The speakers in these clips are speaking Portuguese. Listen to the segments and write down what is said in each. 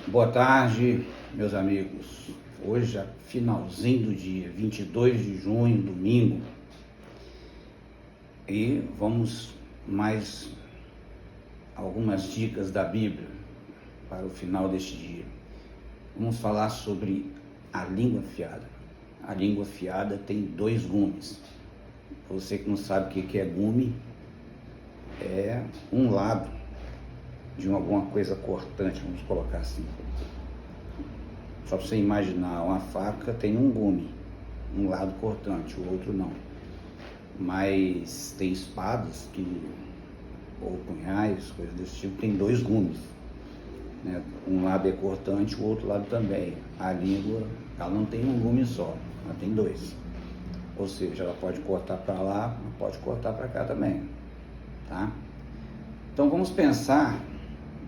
Boa tarde, meus amigos. Hoje, já finalzinho do dia, 22 de junho, domingo, e vamos mais algumas dicas da Bíblia para o final deste dia. Vamos falar sobre a língua afiada. A língua afiada tem dois gumes. Você que não sabe o que é gume, é um lado de alguma coisa cortante, vamos colocar assim. Só para você imaginar, uma faca tem um gume, um lado cortante, o outro não. Mas tem espadas ou punhais, coisas desse tipo, tem dois gumes, né? Um lado é cortante, o outro lado também. A língua, ela não tem um gume só, ela tem dois. Ou seja, ela pode cortar para lá, pode cortar para cá também, tá? Então vamos pensar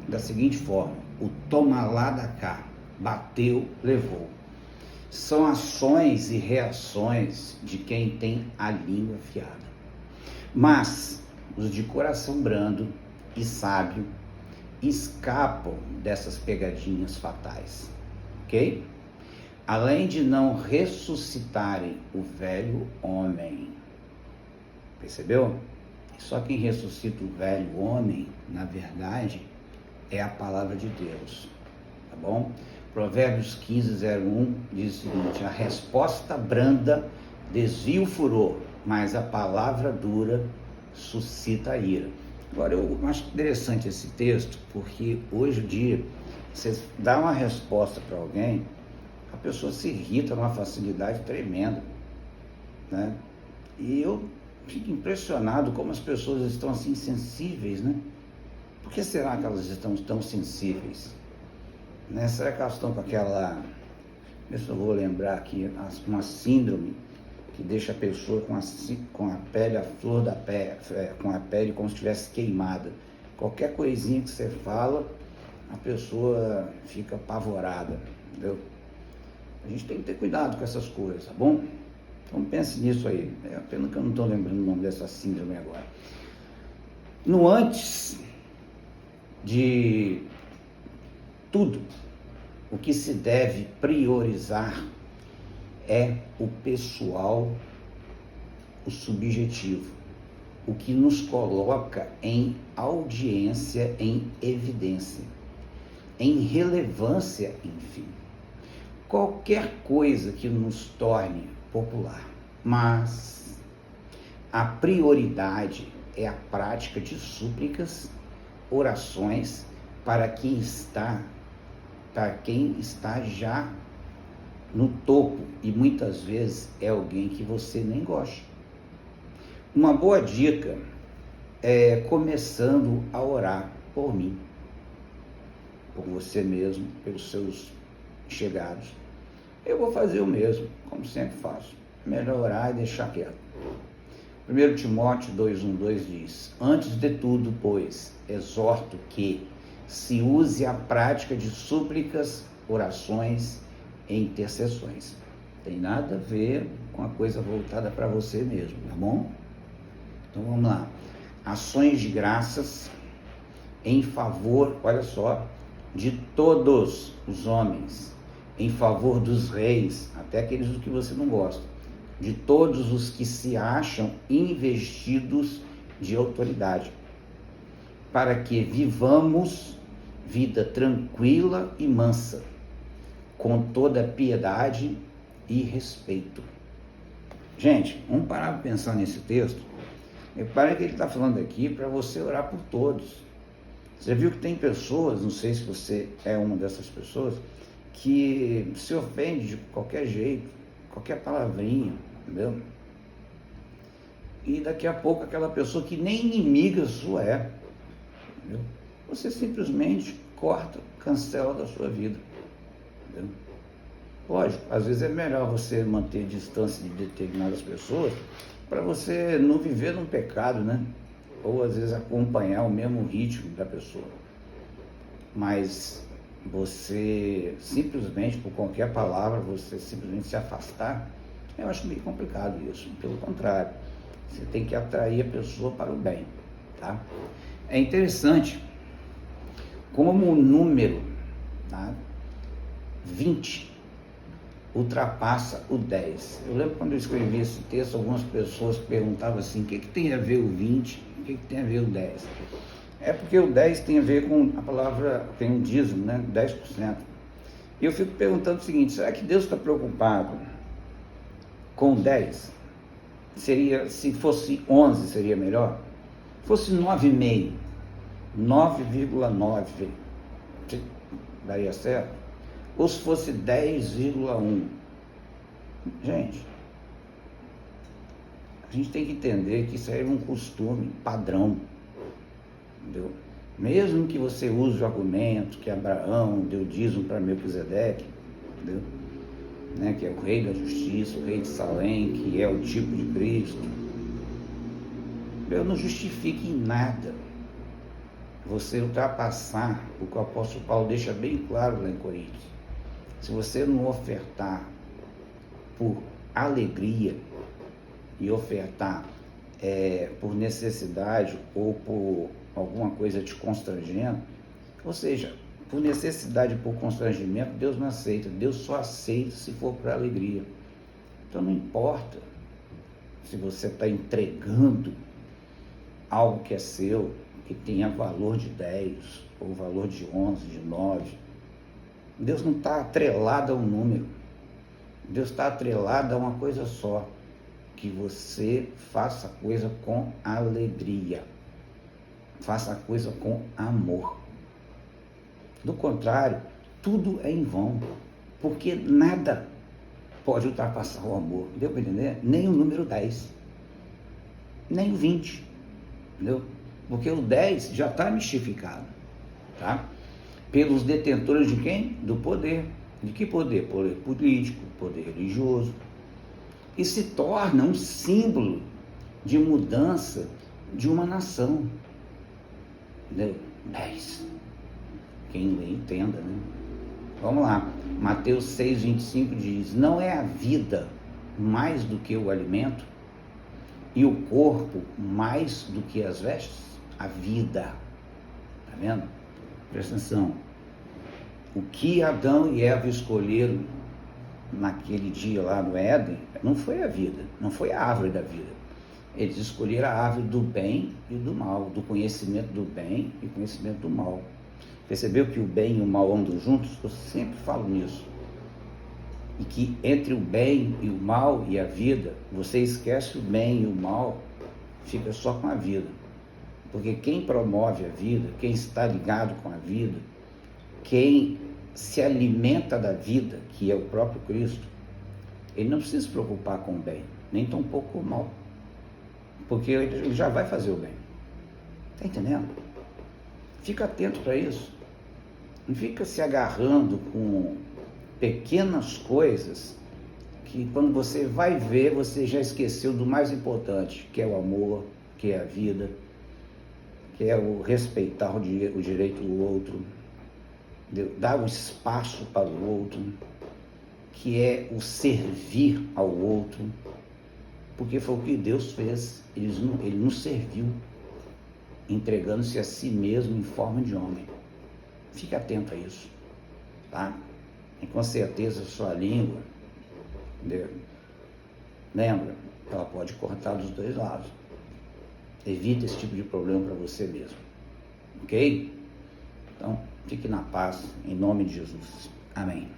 da seguinte forma: o toma lá da cá, bateu, levou. São ações e reações de quem tem a língua afiada. Mas os de coração brando e sábio escapam dessas pegadinhas fatais, ok? Além de não ressuscitarem o velho homem. Percebeu? Só quem ressuscita o velho homem, na verdade, é a palavra de Deus, tá bom? Provérbios 15:01 diz o seguinte: a resposta branda desvia o furor, mas a palavra dura suscita a ira. Agora, eu acho interessante esse texto, porque hoje em dia, você dá uma resposta para alguém, a pessoa se irrita numa facilidade tremenda, né? E eu fico impressionado como as pessoas estão assim sensíveis, né? Por que será que elas estão tão sensíveis? Né? Será que elas estão com aquela, se eu vou lembrar aqui, uma síndrome que deixa a pessoa com a pele, a flor da pele, com a pele como se estivesse queimada. Qualquer coisinha que você fala, a pessoa fica apavorada, entendeu? A gente tem que ter cuidado com essas coisas, tá bom? Então pense nisso aí. É a pena que eu não estou lembrando o nome dessa síndrome agora. No antes de tudo, o que se deve priorizar é o pessoal, o subjetivo, o que nos coloca em audiência, em evidência, em relevância, enfim. Qualquer coisa que nos torne popular, mas a prioridade é a prática de súplicas, orações para quem está já no topo, e muitas vezes é alguém que você nem gosta. Uma boa dica é começando a orar por mim, por você mesmo, pelos seus chegados. Eu vou fazer o mesmo, como sempre faço. Melhor orar e deixar quieto. 1 Timóteo 2:1-2 diz: antes de tudo, pois, exorto que se use a prática de súplicas, orações e intercessões. Tem nada a ver com a coisa voltada para você mesmo, tá bom? Então vamos lá. Ações de graças em favor, olha só, de todos os homens, em favor dos reis, até aqueles do que você não gosta, de todos os que se acham investidos de autoridade, para que vivamos vida tranquila e mansa, com toda piedade e respeito. Gente, vamos parar para pensar nesse texto. Repare que ele está falando aqui para você orar por todos. Você viu que tem pessoas, não sei se você é uma dessas pessoas, que se ofende de qualquer jeito, qualquer palavrinha, entendeu? E daqui a pouco aquela pessoa que nem inimiga sua é, entendeu? Você simplesmente corta, cancela da sua vida, entendeu? Lógico, às vezes é melhor você manter distância de determinadas pessoas para você não viver num pecado, né? Ou às vezes acompanhar o mesmo ritmo da pessoa. Mas você simplesmente, por qualquer palavra, você simplesmente se afastar, eu acho meio complicado isso. Pelo contrário, você tem que atrair a pessoa para o bem, tá? É interessante como o número, tá, 20 ultrapassa o 10. Eu lembro quando eu escrevi esse texto, algumas pessoas perguntavam assim, o que tem a ver o 20, o que tem a ver o 10? É porque o 10 tem a ver com a palavra, tem um dízimo, né? 10%. E eu fico perguntando o seguinte, será que Deus está preocupado com 10? Se fosse 11, seria melhor? Se fosse 9,5, 9,9, daria certo? Ou se fosse 10,1? Gente, a gente tem que entender que isso aí é um costume padrão, entendeu? Mesmo que você use o argumento que Abraão deu dízimo para Melquisedeque, entendeu? Né, que é o rei da justiça, o rei de Salém, que é o tipo de Cristo, não justifica em nada você ultrapassar o que o apóstolo Paulo deixa bem claro lá em Coríntios. Se você não ofertar por alegria e ofertar por necessidade ou por alguma coisa te constrangendo, ou seja, por necessidade e por constrangimento, Deus não aceita. Deus só aceita se for por alegria. Então não importa se você está entregando algo que é seu, que tenha valor de 10, ou valor de 11, de 9. Deus não está atrelado a um número. Deus está atrelado a uma coisa só, que você faça a coisa com alegria. Faça a coisa com amor. Do contrário, tudo é em vão, porque nada pode ultrapassar o amor. Deu para entender? Nem o número 10, nem o 20, entendeu? Porque o 10 já está mistificado, tá? Pelos detentores de quem? Do poder. De que poder? Poder político, poder religioso. E se torna um símbolo de mudança de uma nação. Entendeu? 10. Quem lê, entenda, né? Vamos lá. Mateus 6,25 diz, não é a vida mais do que o alimento e o corpo mais do que as vestes? A vida. Tá vendo? Presta atenção. O que Adão e Eva escolheram naquele dia lá no Éden, não foi a vida, não foi a árvore da vida. Eles escolheram a árvore do bem e do mal, do conhecimento do bem e conhecimento do mal. Percebeu que o bem e o mal andam juntos? Eu sempre falo nisso. E que entre o bem e o mal e a vida, você esquece o bem e o mal, fica só com a vida. Porque quem promove a vida, quem está ligado com a vida, quem se alimenta da vida, que é o próprio Cristo, ele não precisa se preocupar com o bem, nem tão pouco com o mal. Porque ele já vai fazer o bem. Está entendendo? Fica atento para isso. Não fica se agarrando com pequenas coisas que quando você vai ver, você já esqueceu do mais importante, que é o amor, que é a vida, que é o respeitar o direito do outro, dar o espaço para o outro, que é o servir ao outro, porque foi o que Deus fez. Ele nos serviu, entregando-se a si mesmo em forma de homem. Fique atento a isso, tá? E com certeza a sua língua, lembra, ela pode cortar dos dois lados. Evite esse tipo de problema para você mesmo, ok? Então, fique na paz, em nome de Jesus. Amém.